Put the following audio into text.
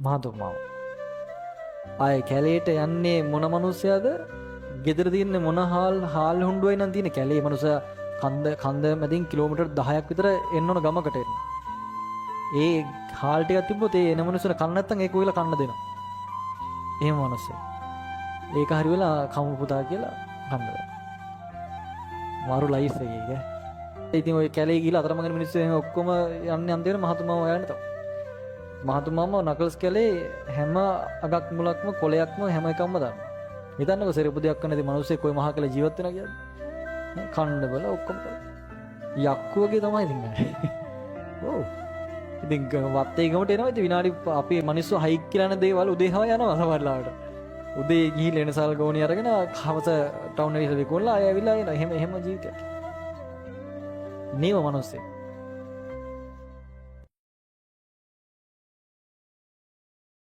මහතුමාව. ආයේ කැලේට යන්නේ මොන මිනිස්සයාද? ගෙදර තියෙන මොන හාල් හුඬුවයි නම් තියෙන කැලේ මිනිස්සයා කන්ද මැදින් කිලෝමීටර් 10ක් විතර එන්න ඕන ගමකට එන්න. ඒ හාල් ටිකක් තිබ්බොත් ඒ එන මිනිස්සුන්ට කන්න නැත්තම් ඒක උයලා කන්න දෙනවා. එහෙම මිනිස්සු. ඒක හරි වෙලා කමු පුතා කියලා කන්න දෙනවා. මාරු ලයිෆ් එකේ. ඉතින් ඔය කැලේ ගිහලා අතරමඟ මිනිස්සු එහෙම ඔක්කොම යන්නේ අන්තිමට මහතුමාම හොයන්න තමයි. මහතුමාම නකල්ස් කැලේ හැම අගක් මුලක්ම කොලයක්ම හැම එකක්ම දානවා. හිතන්නකෝ සෙරපුදයක් කරන ඉතින් මිනිස්සෙක් කොයි මහා කැලේ ජීවත් වෙනවා කියන්නේ. කන්න බල ඔක්කොම යක්කු වගේ තමයි ඉතින්. ඔව්. ඉතින් වත්තේ ගමට එනවා ඉතින් විනාඩි අපේ මිනිස්සු හයික් කියලා යන දේවල් උදේහම යනවා සමහරලාට. උදේ ගිහින් එනසල් ගෝණි අරගෙන හවස ටවුන් එකේ ඉඳලා විකුණලා ආයෙ ඇවිල්ලා එනවා. එහෙම ජීවිතයක්. නේව මිනිස්සෙක්.